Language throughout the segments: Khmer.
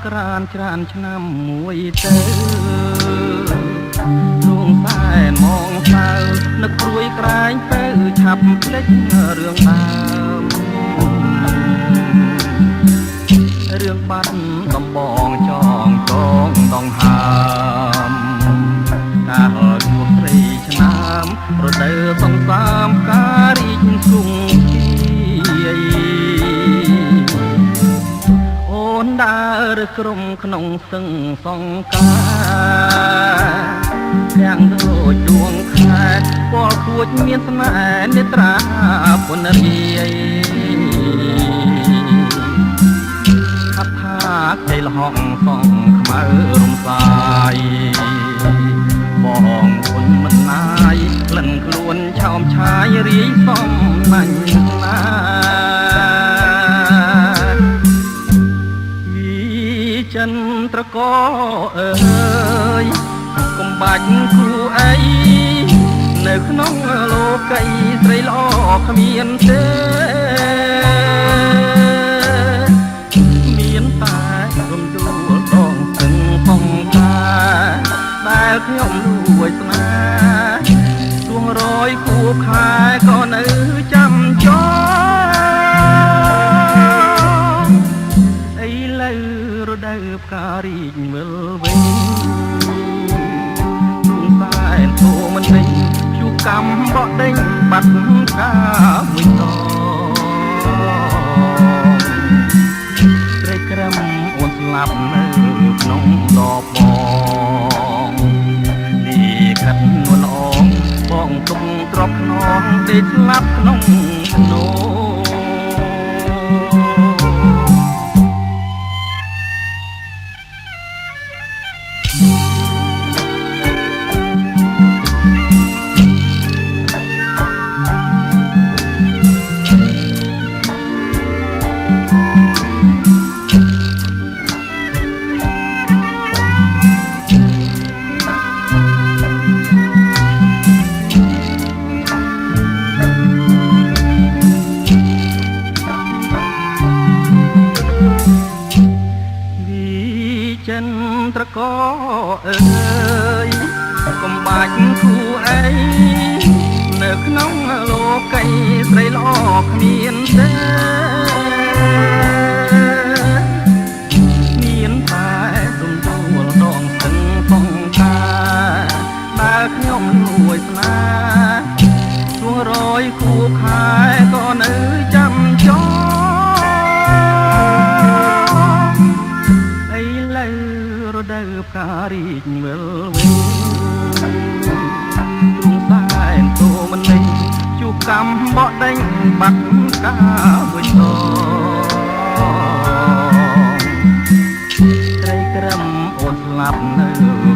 ក្រានច្រានឆ្នាំមួយទៅលួងសែនមងសៅនឹកព្រួយក្រែងទៅឆាប់ភ្លេចរឿងដើមរឿងបាត់ដំបងចងចងដងហើមកាលជួបស្រីឆ្នាំរដូវសង្សាមការរីកស្រុងអូនដើរក្រុមក្នុងសឹងសង្ការទាំងដូចដួងខែពលខួចមានស្នេហ៍នេត្រាពុនរាយអថាខ្ចីលហកសងខ្មៅរំសាយបងគុណមិនណាយក្លិនខ្លួនឆោមឆាយរាយសំណាញ់ណាចិនត្រកអើយកុំបាច់គូអីនៅក្នុងលោកីស្រីល្អគ្មានទេមានតែរំដួលដងស្ទឹងផងតាដែលខ្ញុំលួចស្នេហ៍ទួងរយគូខែក៏នៅចាំចោរដូវផ្ការីកវិលវិញទូងសែនធូមិនវិញជួកំបកដេញបាត់កាមួយតត្រេកក្រំអូនស្លាប់នៅក្នុងដបបងនេះខាត់នួនអងបងទុំទ្របខ្នងដេកស្លាប់ក្នុងនោត្រកអើយកុំបាច់គូអីនៅក្នុងលោកីស្រីល្អគ្មានទេមានតែទុំទួលដងស្ទឹងផងតាដែលខ្ញុំលួចស្នេហ៍ទួងរយគូខែក៏នៅចាំចោរដូវផ្ការីកវិលវិញទូងសែនទូមិនលេងជួកំបកដេញបាត់កាមួយតត្រីក្រំអូនស្លាប់នៅ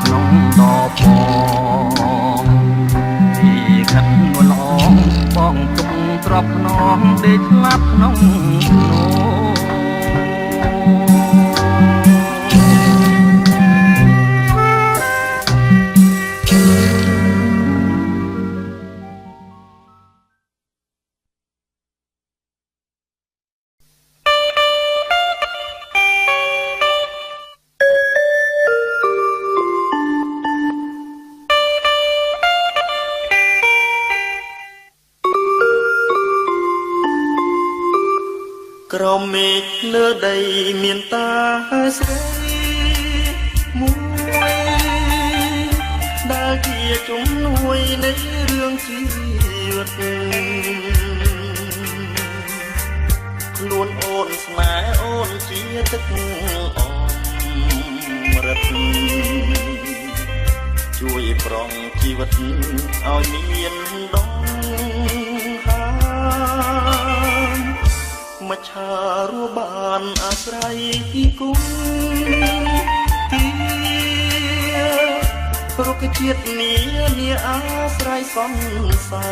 ក្នុងដបផងទីខាត់នួនល្អបងទុំទ្របខ្នងដេកស្លាប់ក្នុងនោក្រមេឃលើដីមានតាស្រីមួយដែលជាជំនួយនៃរឿងជីវិតខ្លួនអូនស្នេហ៍អូនជាទឹកអមរិតជួយប្រងជីវិតឲ្យមានដងហាមច្ឆារੂបានអាស្រ័យពីគុំទីរុក្ខជាតិនាអាស្រ័យសន្សំ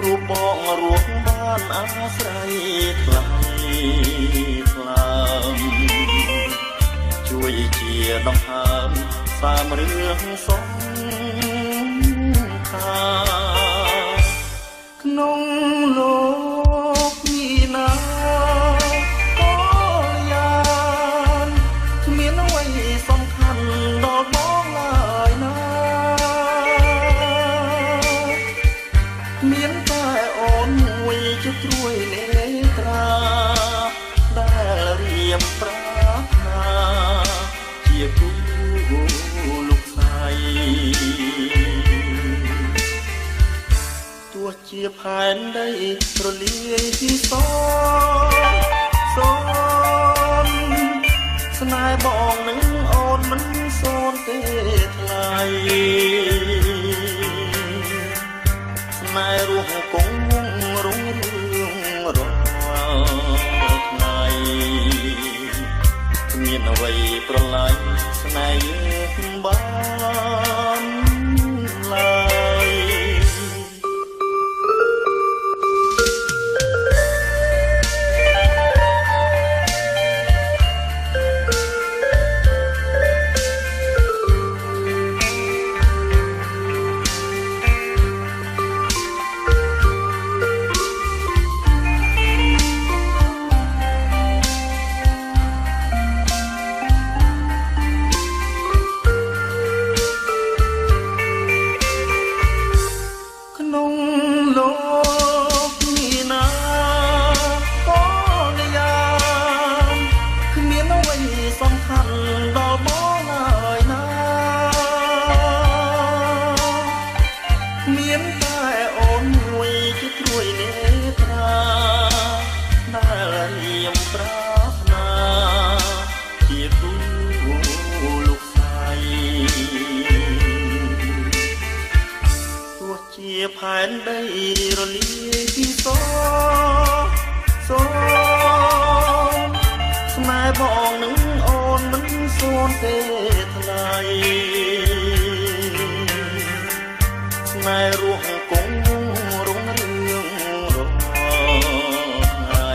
រូបបងរស់បានអាស្រ័យថ្លៃថ្លើមជួយជាដង្ហើមសាមរឿងសង្ខារក្នុងលោកនេះណា មានតែអូនមួយជាត្រួយនេត្រាដែលរៀបប្រាថ្នាជាគូលោកស្រីទោះជាផែនដីរលាយពីសូនស្នេហ៍បងនឹងអូនមិនសូនទេថ្លៃស្នេហ៍រស់គង់រុងរឿងរាល់ថ្ងៃគ្មានអ្វីប្រឡាយស្នេហ៍យើងបានឡើយក្នុងលោកនេះណាក៏និយាមគ្មានអ្វីសំខាន់ដល់បងហើយណាមានតែអូនមួយជាត្រួយនេត្រាដែលរៀមប្រាថ្នាជាគូលោកស្រីទោះជាផែនដីរលាយពីសូនស្នេហ៍បងនឹងអូនមិនសូនទេថ្លៃស្នេហ៍រស់គង់រុងរឿងរាល់ថ្ងៃ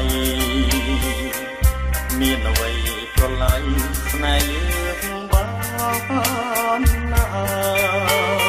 មានអ្វីប្រឡាយស្នេហ៍យើងបានឡើយ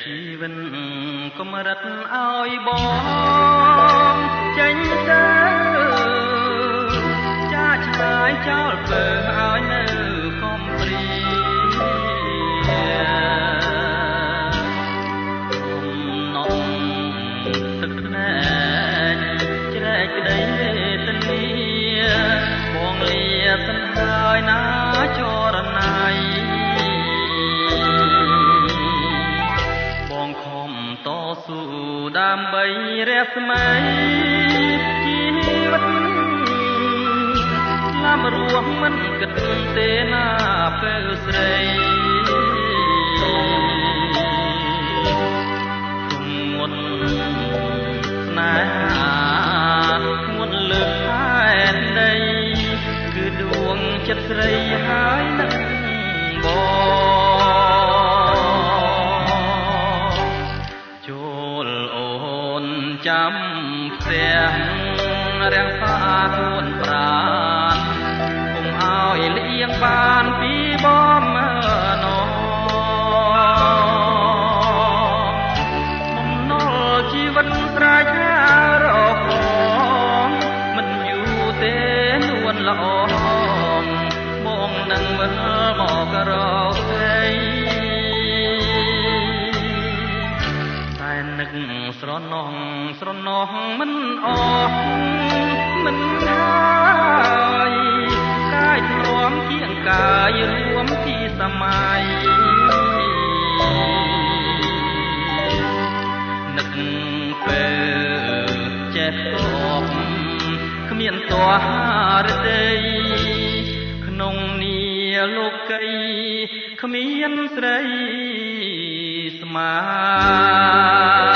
ជីវិតកំរិតឲ្យបងចេញទៅចាឆ្ងាយចោលពើឲ្យនៅខំព្រីនំទឹកណែជ្រែកក្តីវេទនាបងលាសិនហើយណាចរណៃតស៊ូដើម្បីរស្មីជីវិតឡាមរួងមិនគិតទេណាពេលស្រីគុំងន់ស្នេហាងន់លើកផែនដីគឺដួងចិត្តស្រីហើយនឹងបងចាំផ្ទះរាំងផាទួនប្រានគុំឲ្យលៀងបានពីបំណងបំណុលជីវិតស្រែកហារកមិនយូរទេនួនល្អបងនឹងវិលមករកស្រីតែនឹកស្រណោះមិនអស់មិនហើយកាយធ្លាំគៀងកាយរួមពីសម័យនឹកពេលចេះតបគ្មានតោះរតីក្នុងនីលោកីគ្មានស្រីស្មា